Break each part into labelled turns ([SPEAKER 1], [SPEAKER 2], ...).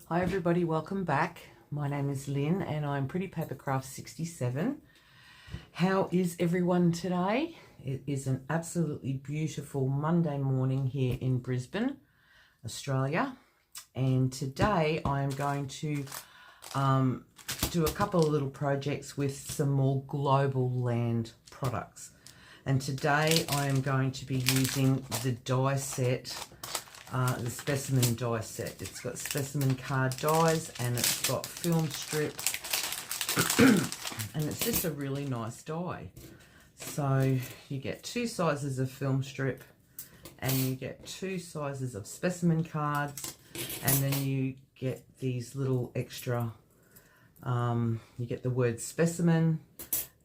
[SPEAKER 1] Hi everybody, welcome back. My name is Lynn and I'm Pretty Papercrafts 67. How is everyone today? It is an absolutely beautiful Monday morning here in Brisbane, Australia. And today I am going to do a couple of little projects with some more Globleland products. And today I am going to be using the die set, the Specimen die set. It's got Specimen card dies and it's got film strip and it's just a really nice die. So you get two sizes of film strip and you get two sizes of Specimen cards, and then you get these little extra, you get the word Specimen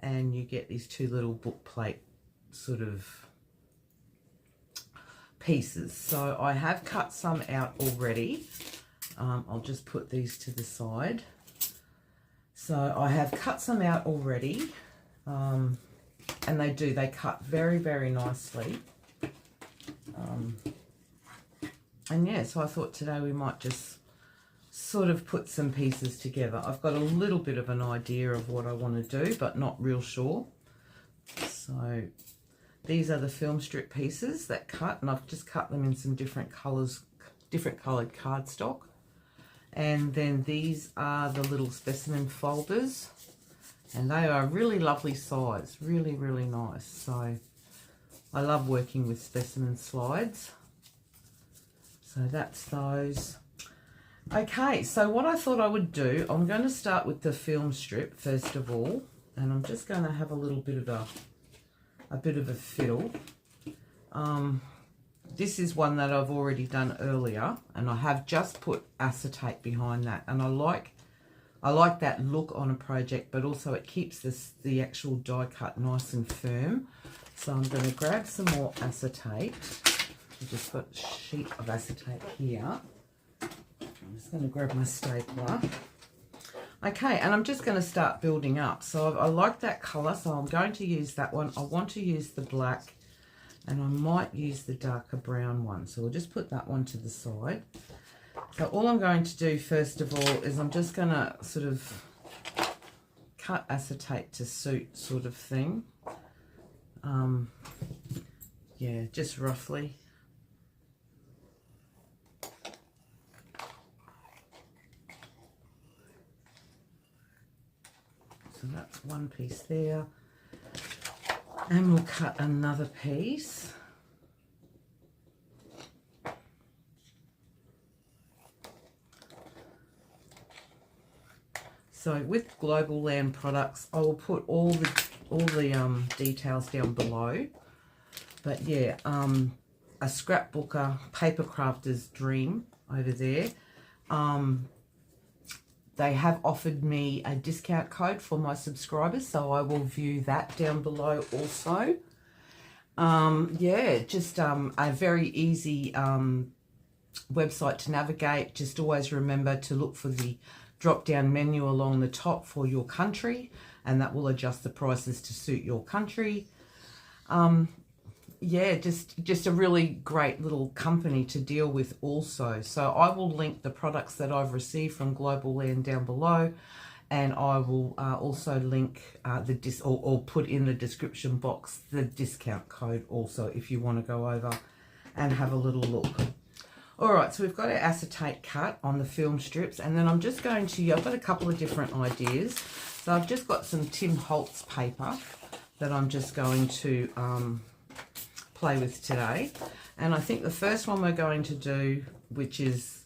[SPEAKER 1] and you get these two little book plate sort of pieces. So I have cut some out already. I'll just put these to the side. So I have cut some out already, and they cut very, very nicely. And yeah, so I thought today we might just sort of put some pieces together. I've got a little bit of an idea of what I want to do, but not real sure. So these are the film strip pieces that cut, and I've just cut them in some different colours, different coloured cardstock. And then these are the little Specimen folders, and they are a really lovely size, really, really nice. So I love working with Specimen slides. So that's those. Okay, so what I thought I would do, I'm going to start with the film strip first of all, and I'm just going to have a little bit of a fiddle. This is one that I've already done earlier, and I have just put acetate behind that, and I like that look on a project, but also it keeps the actual die cut nice and firm. So I'm going to grab some more acetate. I've just got a sheet of acetate here. I'm just going to grab my stapler. Okay, and I'm just going to start building up. So I like that colour, so I'm going to use that one. I want to use the black, and I might use the darker brown one. So we'll just put that one to the side. So all I'm going to do first of all is I'm just going to sort of cut acetate to suit sort of thing. Yeah, just roughly. So that's one piece there, and we'll cut another piece. So with Globleland Products, I will put all the details down below. But yeah, a scrapbooker, Papercrafter's dream over there. They have offered me a discount code for my subscribers, so I will view that down below also. Yeah, just a very easy website to navigate. Just always remember to look for the drop-down menu along the top for your country, and that will adjust the prices to suit your country. Yeah, just a really great little company to deal with also. So I will link the products that I've received from Globleland down below, and I will also link or put in the description box the discount code also if you want to go over and have a little look. All right, so we've got our acetate cut on the film strips, and then I'm just going to, I've got a couple of different ideas. So I've just got some Tim Holtz paper that I'm just going to play with today, and I think the first one we're going to do, which is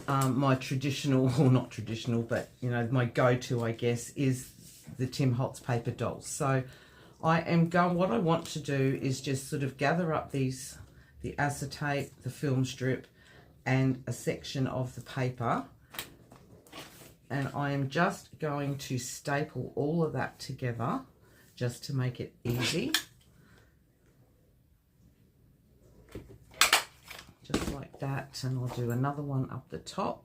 [SPEAKER 1] my traditional, or not traditional, but you know, my go-to I guess, is the Tim Holtz paper dolls. So what I want to do is just sort of gather up the acetate, the film strip, and a section of the paper, and I am just going to staple all of that together just to make it easy. Just like that, and I'll do another one up the top.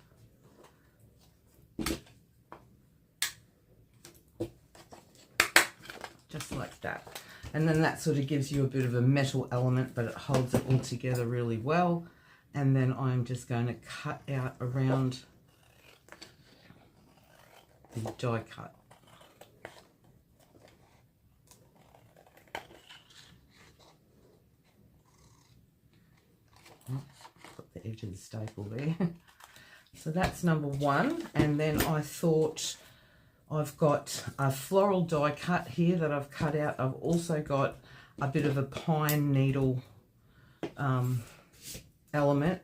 [SPEAKER 1] Just like that. And then that sort of gives you a bit of a metal element, but it holds it all together really well. And then I'm just going to cut out around the die cut. Put the edge of the staple there. So that's number one. And then I thought, I've got a floral die cut here that I've cut out. I've also got a bit of a pine needle element,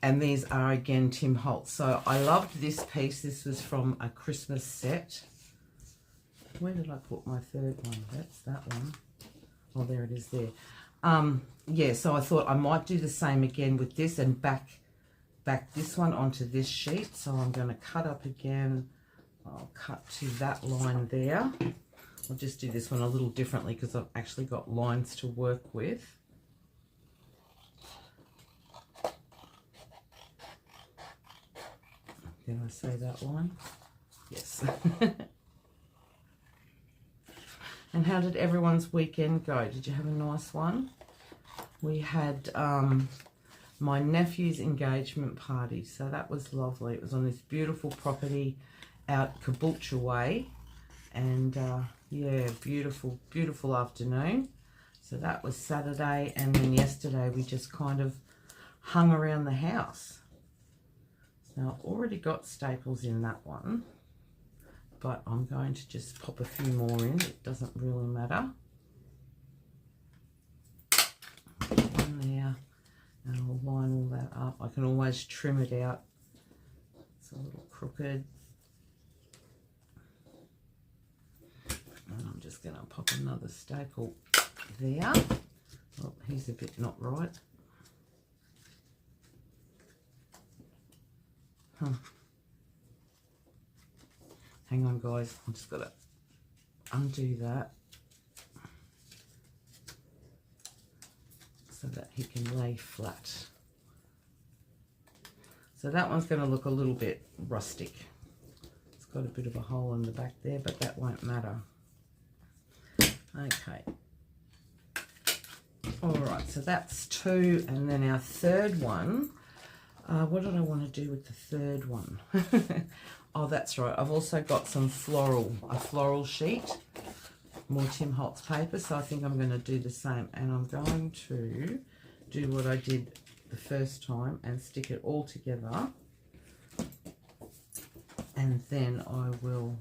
[SPEAKER 1] and these are again Tim Holtz. So I loved this piece. This was from a Christmas set. Where did I put my third one? That's that one. Oh, there it is there. Yeah, so I thought I might do the same again with this and back this one onto this sheet. So I'm going to cut up again. I'll cut to that line there. I'll just do this one a little differently because I've actually got lines to work with. Did I say that line? Yes. And how did everyone's weekend go? Did you have a nice one? We had my nephew's engagement party, so that was lovely. It was on this beautiful property out Caboolture Way, and yeah, beautiful, beautiful afternoon. So that was Saturday, and then yesterday we just kind of hung around the house. Now I've already got staples in that one, but I'm going to just pop a few more in. It doesn't really matter. One there, and I'll line all that up. I can always trim it out. It's a little crooked. And I'm just going to pop another staple there. Oh, he's a bit not right. Huh. Hang on, guys. I've just got to undo that so that he can lay flat. So that one's going to look a little bit rustic. It's got a bit of a hole in the back there, but that won't matter. Okay. All right, so that's two, and then our third one. What did I want to do with the third one? Oh, that's right. I've also got some a floral sheet, more Tim Holtz paper. So I think I'm going to do the same, and I'm going to do what I did the first time and stick it all together, and then I will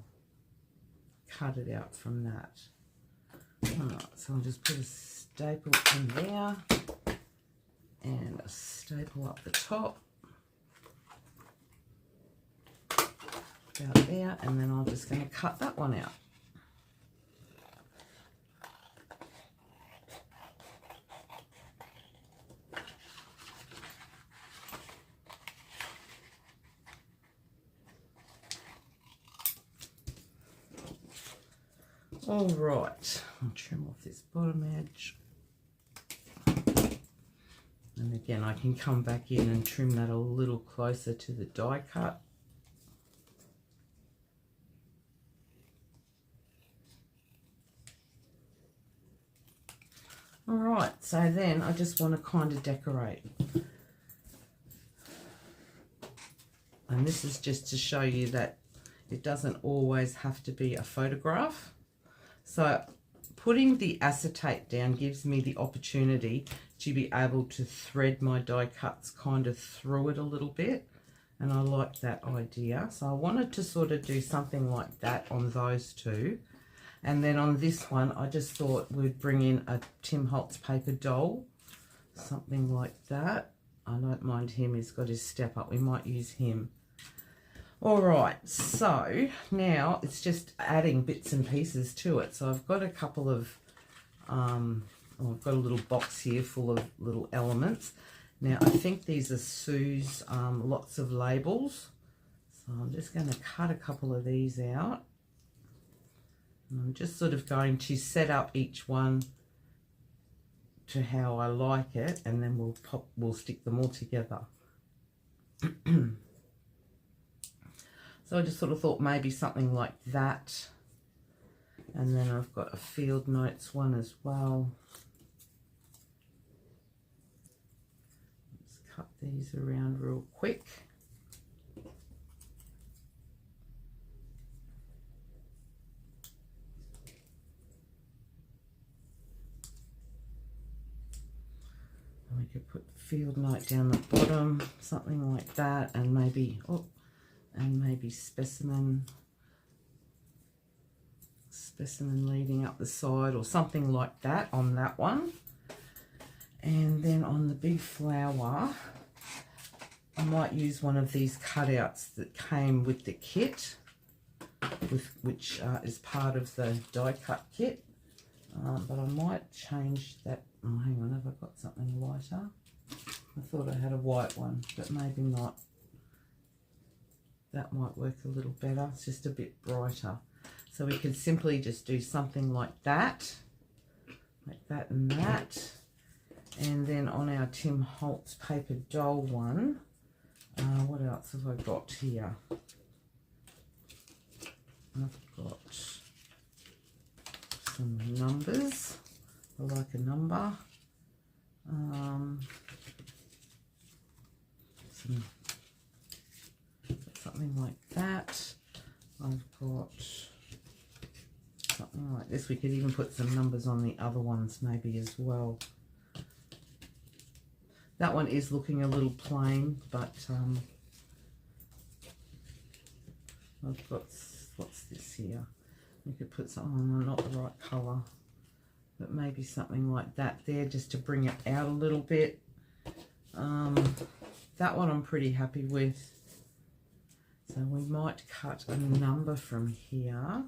[SPEAKER 1] cut it out from that. All right, so I'll just put a staple in there and a staple up the top. About there, and then I'm just going to cut that one out. All right, I'll trim off this bottom edge. And again, I can come back in and trim that a little closer to the die cut. All right, so then I just want to kind of decorate. And this is just to show you that it doesn't always have to be a photograph. So putting the acetate down gives me the opportunity to be able to thread my die cuts kind of through it a little bit. And I like that idea. So I wanted to sort of do something like that on those two. And then on this one, I just thought we'd bring in a Tim Holtz paper doll, something like that. I don't mind him, he's got his step up, we might use him. All right, so now it's just adding bits and pieces to it. So I've got a couple of, I've got a little box here full of little elements. Now I think these are Sue's lots of labels. So I'm just going to cut a couple of these out. And I'm just sort of going to set up each one to how I like it, and then we'll stick them all together. So I just sort of thought maybe something like that. And then I've got a field notes one as well. Let's cut these around real quick. And we could put field note down the bottom, something like that, and maybe specimen leading up the side or something like that on that one. And then on the big flower, I might use one of these cutouts that came with the kit, which is part of the die cut kit. But I might change that. Oh, hang on, have I got something lighter? I thought I had a white one, but maybe not. That might work a little better. It's just a bit brighter. So we could simply just do something like that and that. And then on our Tim Holtz paper doll one, what else have I got here? I've got some numbers. I like a number. Something like that. I've got something like this. We could even put some numbers on the other ones maybe as well. That one is looking a little plain, but I've got, what's this here? We could put something, not the right colour, but maybe something like that there just to bring it out a little bit. That one I'm pretty happy with. So we might cut a number from here.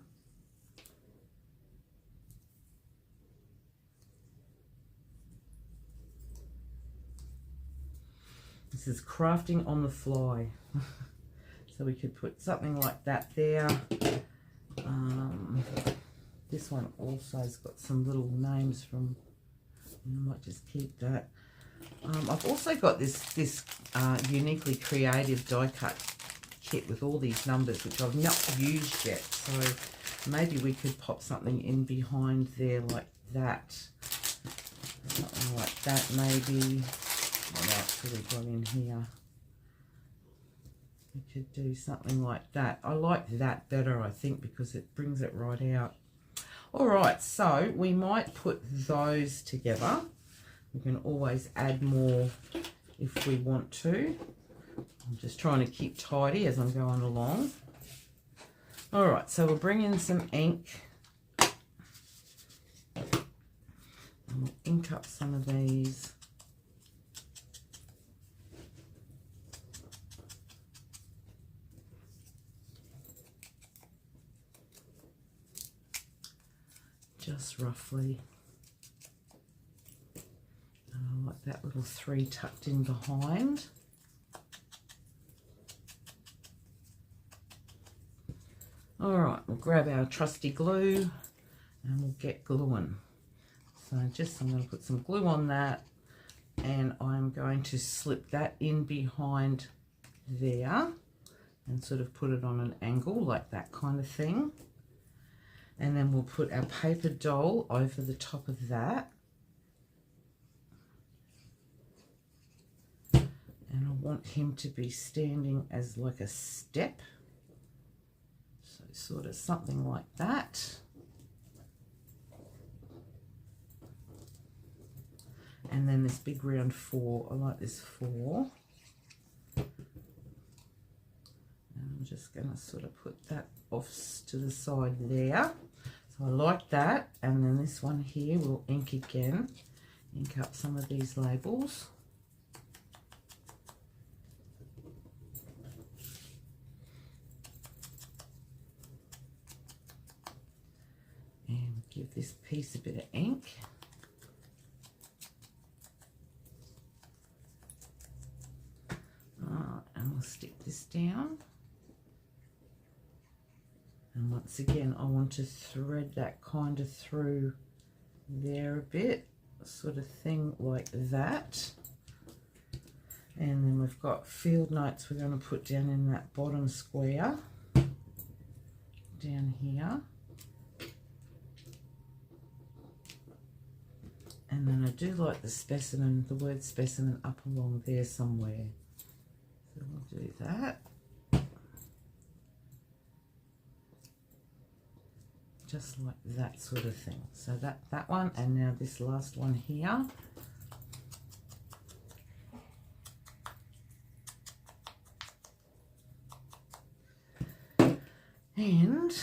[SPEAKER 1] This is crafting on the fly. So we could put something like that there. This one also has got some little names from, I might just keep that. I've also got this uniquely creative die cut kit with all these numbers, which I've not used yet. So maybe we could pop something in behind there like that. Something like that maybe. What else have we got in here? We could do something like that. I like that better, I think, because it brings it right out. All right, so we might put those together. We can always add more if we want to. I'm just trying to keep tidy as I'm going along. All right, so we'll bring in some ink. And we'll ink up some of these. Just roughly. And I like that little 3 tucked in behind. All right, we'll grab our trusty glue and we'll get gluing. So I'm going to put some glue on that, and I'm going to slip that in behind there and sort of put it on an angle like that kind of thing. And then we'll put our paper doll over the top of that. And I want him to be standing as like a step. So sort of something like that. And then this big round 4, I like this 4. And I'm just going to sort of put that off to the side there. So I like that. And then this one here, we'll ink again. Ink up some of these labels. And give this piece a bit of ink. And we'll stick this down. And once again, I want to thread that kind of through there a bit, sort of thing like that. And then we've got field notes we're going to put down in that bottom square, down here. And then I do like the specimen, the word specimen up along there somewhere. So we'll do that. Just like that sort of thing. So that one, and now this last one here. And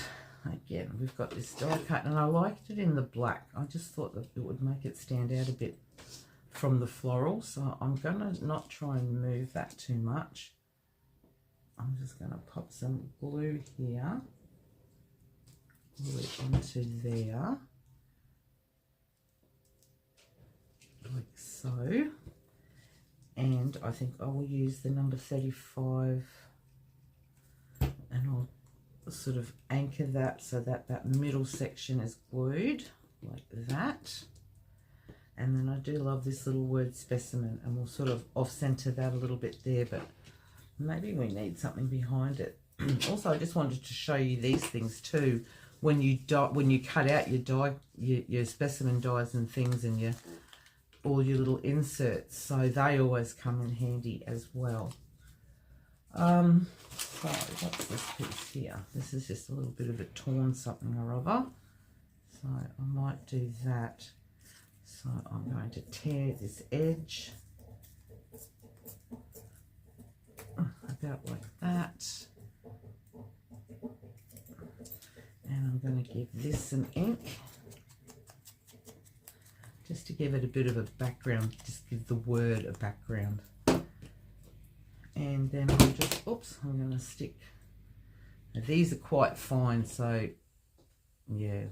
[SPEAKER 1] again, we've got this die cut, and I liked it in the black. I just thought that it would make it stand out a bit from the floral. So I'm gonna not try and move that too much. I'm just gonna pop some glue here. Glue it into there, like so, and I think I will use the number 35, and I'll sort of anchor that so that that middle section is glued like that. And then I do love this little word specimen, and we'll sort of off center that a little bit there, but maybe we need something behind it. Also, I just wanted to show you these things too. When you cut out your specimen dies and things, and all your little inserts, so they always come in handy as well. So what's this piece here? This is just a little bit of a torn something or other, so I might do that. So I'm going to tear this edge about like that. And I'm going to give this some ink, just to give it a bit of a background, just give the word a background. And then I'm just, oops, I'm going to stick, now these are quite fine, so yeah,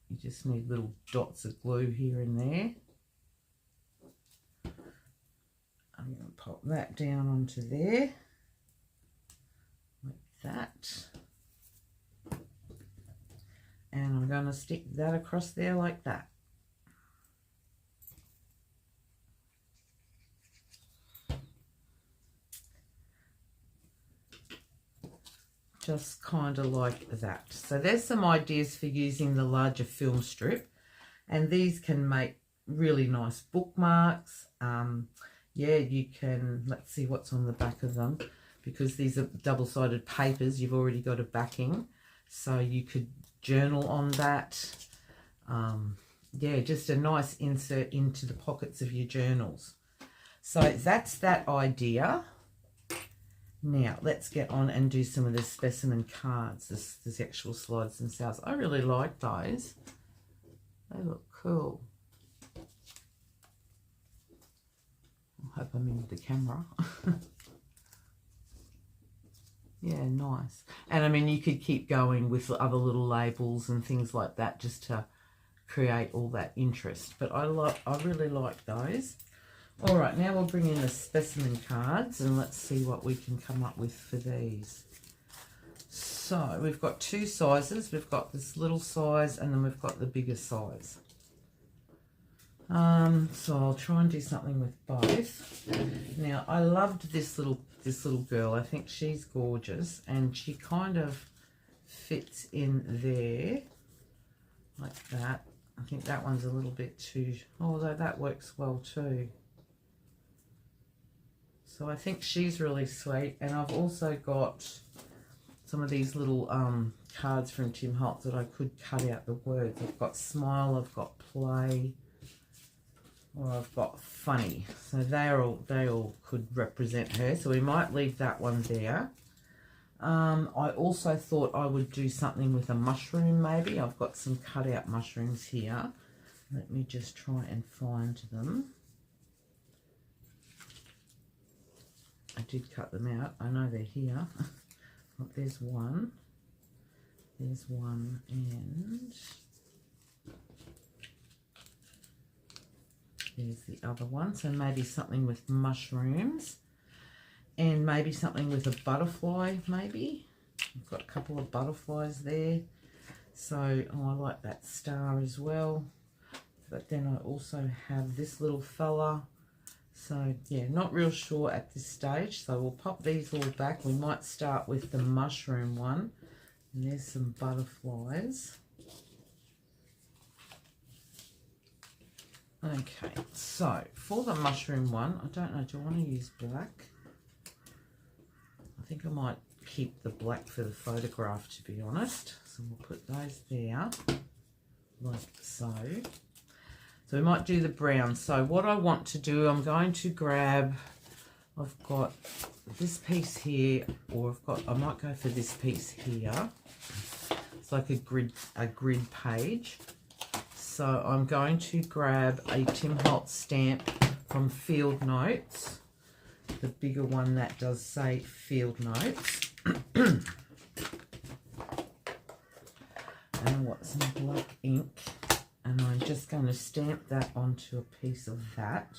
[SPEAKER 1] you just need little dots of glue here and there. I'm going to pop that down onto there, like that. And I'm going to stick that across there like that. Just kind of like that. So there's some ideas for using the larger film strip, and these can make really nice bookmarks. Yeah, you can, let's see what's on the back of them, because these are double-sided papers. You've already got a backing, so you could journal on that. Yeah, just a nice insert into the pockets of your journals. So that's that idea. Now let's get on and do some of the specimen cards, this actual slides themselves. I really like those. They look cool. I hope I'm in the camera. Yeah, nice. And I mean, you could keep going with other little labels and things like that, just to create all that interest. But I really like those. All right, now we'll bring in the specimen cards, and let's see what we can come up with for these. So we've got two sizes. We've got this little size, and then we've got the bigger size. So I'll try and do something with both. Now, I loved this little girl. I think she's gorgeous, and she kind of fits in there like that. I think that one's a little bit too, although that works well too. So I think she's really sweet. And I've also got some of these little cards from Tim Holtz that I could cut out the words. I've got smile, I've got play, or I've got funny. So they all could represent her. So we might leave that one there. I also thought I would do something with a mushroom maybe. I've got some cut out mushrooms here. Let me just try and find them. I did cut them out. I know they're here. There's one. There's one, and there's the other one. So maybe something with mushrooms, and maybe something with a butterfly, maybe. I've got a couple of butterflies there. So I like that star as well. But then I also have this little fella. So yeah, not real sure at this stage. So we'll pop these all back. We might start with the mushroom one. And there's some butterflies. Okay, so for the mushroom one, I don't know, do I want to use black? I think I might keep the black for the photograph, to be honest. So we'll put those there, like so. So we might do the brown. So what I want to do, I'm going to grab, I've got this piece here, or I might go for this piece here. It's like a grid page. So I'm going to grab a Tim Holtz stamp from Field Notes, the bigger one that does say Field Notes. And I've got some black ink, and I'm just going to stamp that onto a piece of that.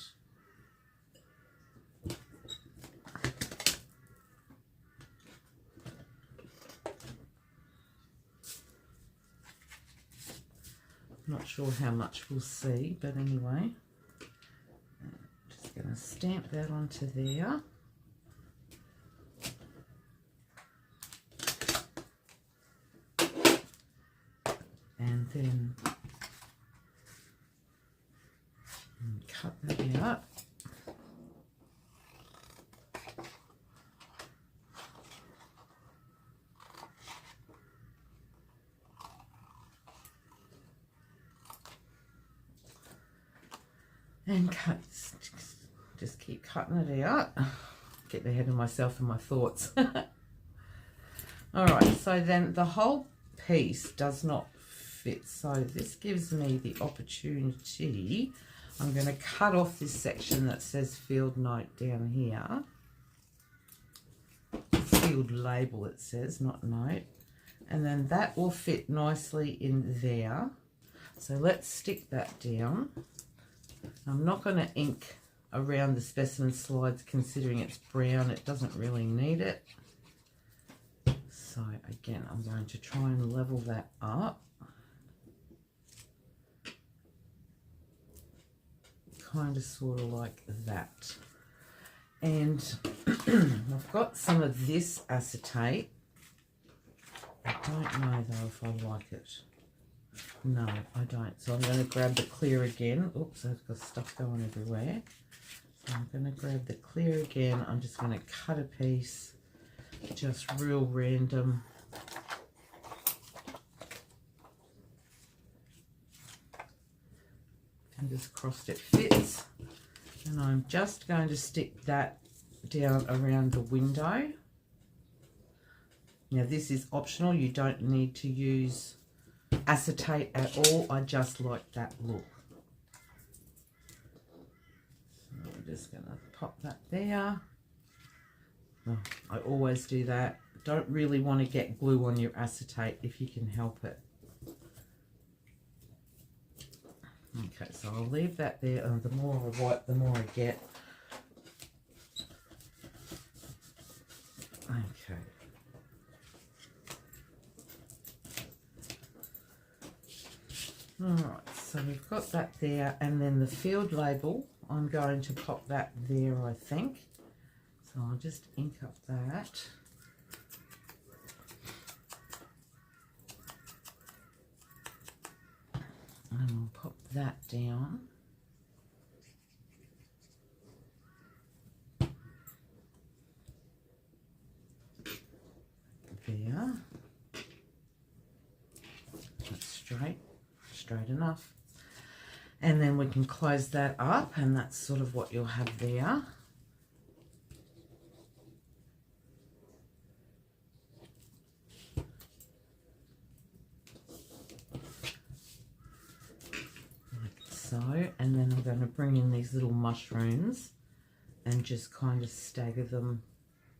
[SPEAKER 1] Not sure how much we'll see, but anyway, just going to stamp that onto there. And then cut that out. And cut, just keep cutting it out. Get ahead of myself and my thoughts. All right, so then the whole piece does not fit. So this gives me the opportunity. I'm going to cut off this section that says field note down here. Field label it says, not note. And then that will fit nicely in there. So let's stick that down. I'm not going to ink around the specimen slides considering it's brown. It doesn't really need it. So again, I'm going to try and level that up. Kind of sort of like that. And I've got some of this acetate. I don't know though if I like it. No, I don't. So I'm going to grab the clear again. Oops, I've got stuff going everywhere. So I'm going to grab the clear again. I'm just going to cut a piece, just real random. Fingers crossed it fits. And I'm just going to stick that down around the window. Now this is optional. You don't need to use acetate at all. I just like that look. So I'm just going to pop that there. Oh, I always do that. Don't really want to get glue on your acetate if you can help it. Okay, so I'll leave that there. And the more I wipe, the more I get. Okay. Alright, so we've got that there, and then the field label, I'm going to pop that there, I think. So I'll just ink up that. And I'll pop that down. There. That's straight enough. And then we can close that up, and that's sort of what you'll have there. So, and then I'm going to bring in these little mushrooms and just kind of stagger them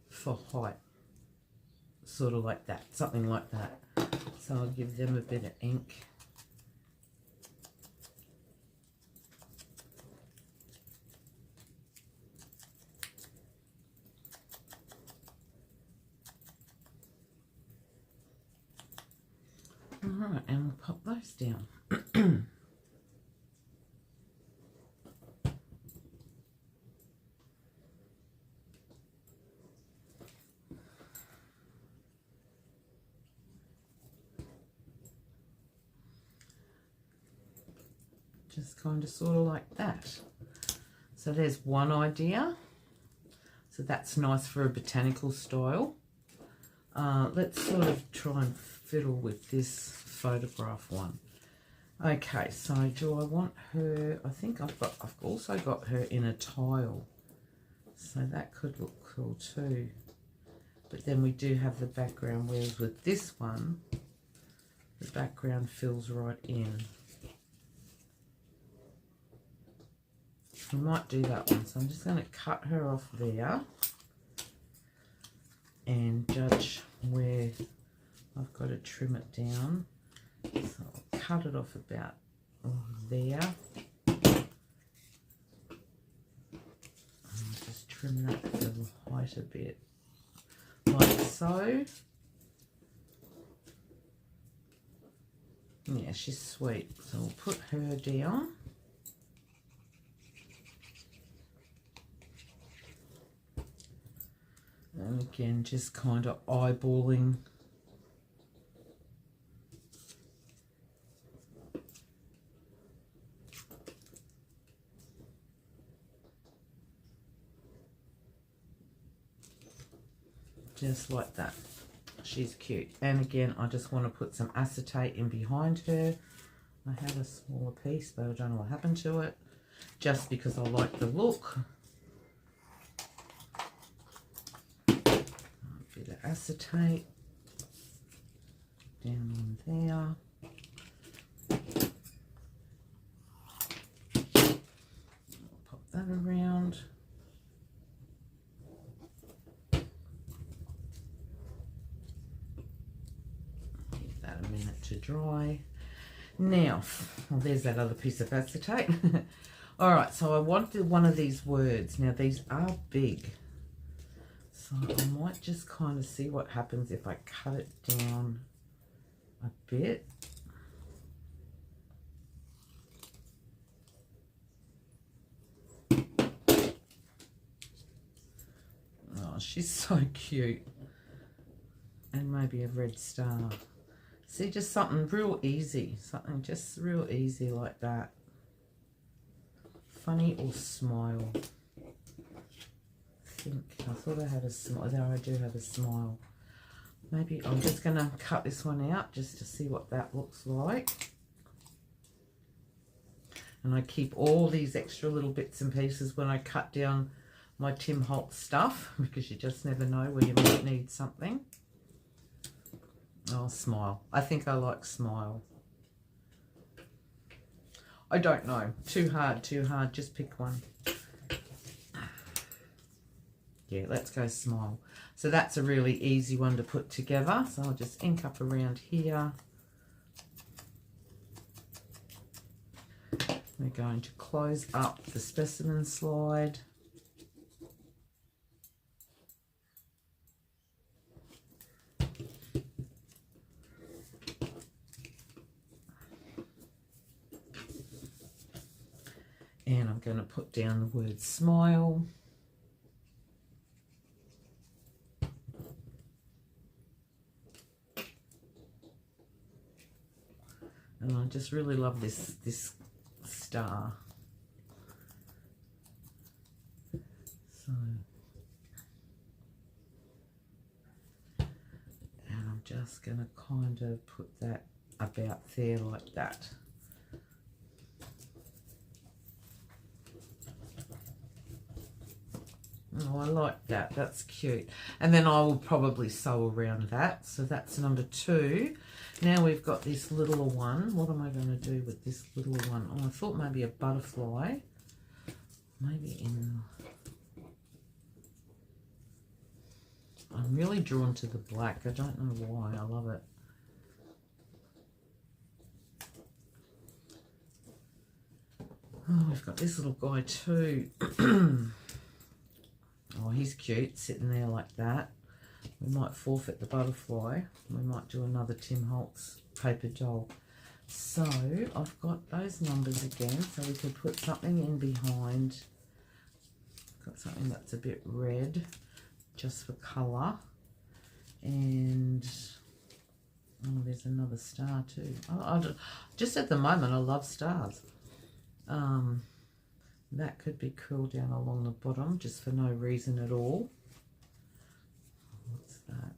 [SPEAKER 1] for height, sort of like that, something like that. So I'll give them a bit of ink. All right, and we'll pop those down. just kind of sort of like that. So there's one idea. So that's nice for a botanical style. Let's sort of try and fiddle with this photograph one. Okay, so do I want her? I think I've also got her in a tile, so that could look cool too. But then we do have the background, whereas with this one, the background fills right in. We might do that one, so I'm just going to cut her off there and judge where I've got to trim it down. So I'll cut it off about there. And I'll just trim that to the height a bit, like so. Yeah, she's sweet. So we'll put her down. And again, just kind of eyeballing. Just like that. She's cute. And again, I just want to put some acetate in behind her. I had a smaller piece, but I don't know what happened to it. Just because I like the look. A bit of acetate down on there. Pop that around. To dry. Now, well, there's that other piece of acetate. All right, so I wanted one of these words. Now, these are big, so I might just kind of see what happens if I cut it down a bit. Oh, she's so cute. And maybe a red star. See, just something real easy. Something just real easy like that. Funny or smile. I thought I had a smile. There I do have a smile. Maybe I'm just going to cut this one out just to see what that looks like. And I keep all these extra little bits and pieces when I cut down my Tim Holtz stuff, because you just never know where you might need something. Oh, smile. I think I like smile. I don't know. Too hard, too hard. Just pick one. Yeah, let's go smile. So that's a really easy one to put together. So I'll just ink up around here. We're going to close up the specimen slide. And I'm going to put down the word smile. And I just really love this star. So, and I'm just going to kind of put that about there like that. Oh, I like that. That's cute. And then I will probably sew around that. So that's number 2. Now we've got this littler one. What am I going to do with this littler one? Oh, I thought maybe a butterfly. Maybe in... I'm really drawn to the black. I don't know why. I love it. Oh, we've got this little guy too. Oh, he's cute, sitting there like that. We might forfeit the butterfly. We might do another Tim Holtz paper doll. So I've got those numbers again, so we could put something in behind. Got something that's a bit red, just for colour. And oh, there's another star too. Just at the moment, I love stars. That could be curled down along the bottom just for no reason at all. What's that?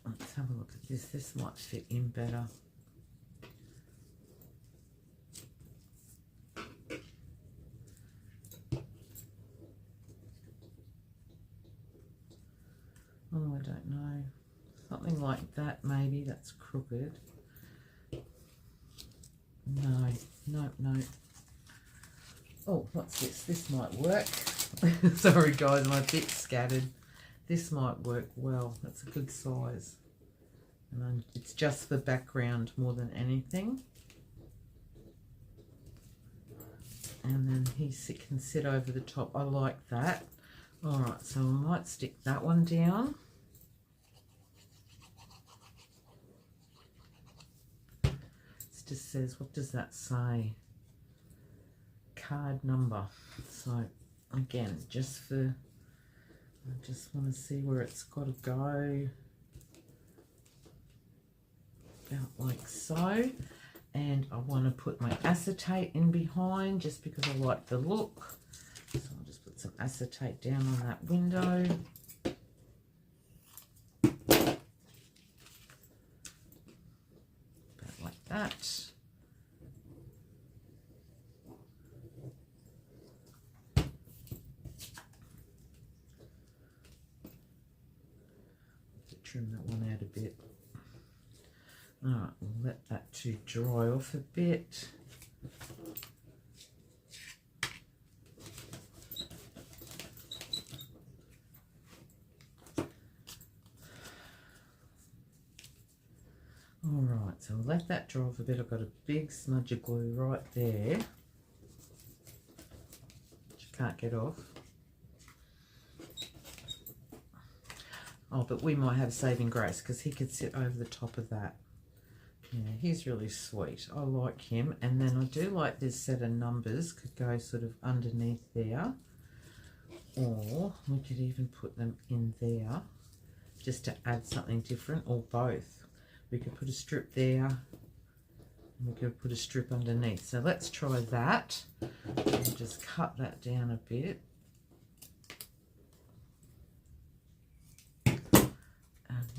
[SPEAKER 1] Let's have a look at this. This might fit in better. Oh, I don't know. Something like that, maybe. That's crooked. No, no, no. Oh, what's this? This might work. Sorry, guys, I'm a bit scattered. This might work well. That's a good size. And then it's just the background more than anything. And then he can sit over the top. I like that. All right, so I might stick that one down. Just says, what does that say? Card number. So again, just for, I just want to see where it's got to go. About like so. And I want to put my acetate in behind just because I like the look. So I'll just put some acetate down on that window. About like that. Trim that one out a bit. All right, we'll let that to dry off a bit. All right, so we'll let that dry off a bit. I've got a big smudge of glue right there, which you can't get off. Oh, but we might have saving grace because he could sit over the top of that. Yeah, he's really sweet. I like him. And then I do like this set of numbers could go sort of underneath there. Or we could even put them in there just to add something different, or both. We could put a strip there and we could put a strip underneath. So let's try that. I'll just cut that down a bit.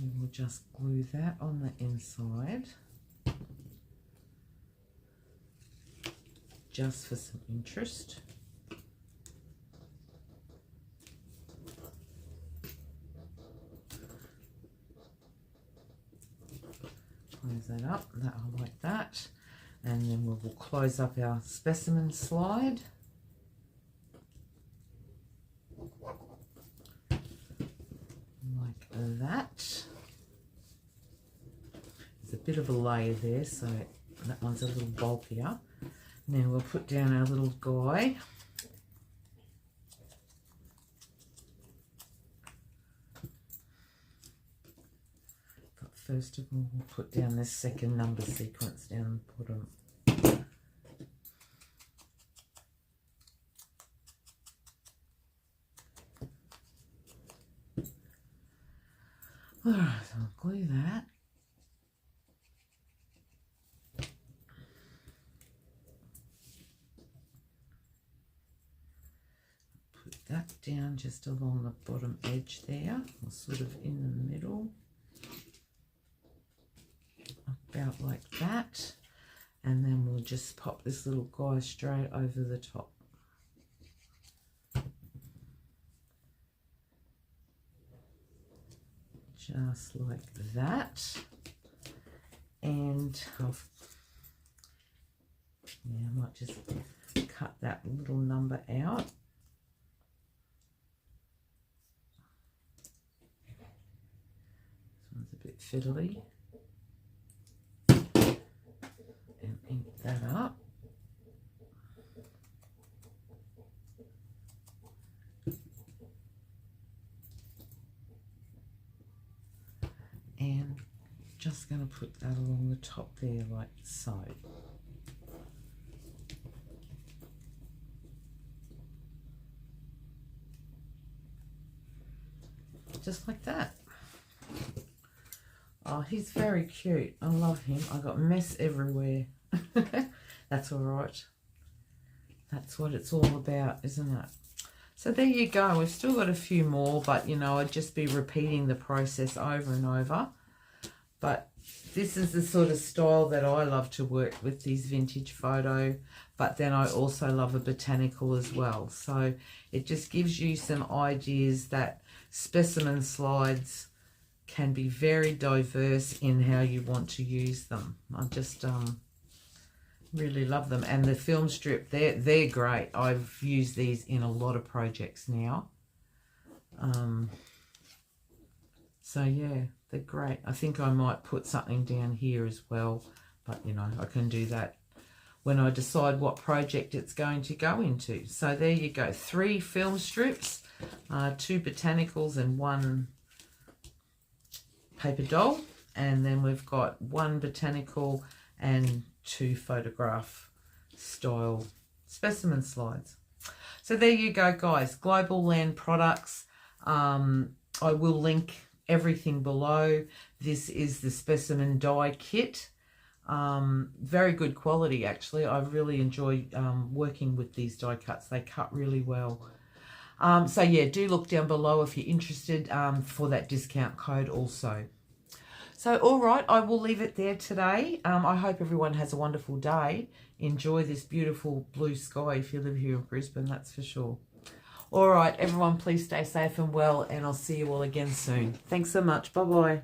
[SPEAKER 1] And we'll just glue that on the inside, just for some interest. Close that up, that I like that. And then we'll close up our specimen slide. Like that. There's a bit of a layer there, so that one's a little bulkier. Now we'll put down our little guy. But first of all, we'll put down this second number sequence down the bottom. All right, so I'll glue that. Put that down just along the bottom edge there, or sort of in the middle. About like that. And then we'll just pop this little guy straight over the top. Just like that. And I might just cut that little number out. This one's a bit fiddly. And ink that up. And just going to put that along the top there like so. Just like that. Oh, he's very cute. I love him. I got mess everywhere. That's all right. That's what it's all about, isn't it? So there you go. We've still got a few more, but, you know, I'd just be repeating the process over and over. But this is the sort of style that I love to work with, these vintage photo. But then I also love a botanical as well. So it just gives you some ideas that specimen slides can be very diverse in how you want to use them. I just really love them. And the film strip, they're great. I've used these in a lot of projects now. So yeah, they're great. I think I might put something down here as well, but you know, I can do that when I decide what project it's going to go into. So there you go, 3 film strips, 2 botanicals and 1 paper doll, and then we've got 1 botanical and 2 photograph style specimen slides. So there you go, guys. Globleland Products. I will link everything below. This is the specimen die kit. Very good quality, actually. I really enjoy working with these die cuts. They cut really well. So yeah, do look down below if you're interested for that discount code also. So all right, I will leave it there today. I hope everyone has a wonderful day. Enjoy this beautiful blue sky if you live here in Brisbane, that's for sure. All right, everyone, please stay safe and well, and I'll see you all again soon. Thanks so much. Bye-bye.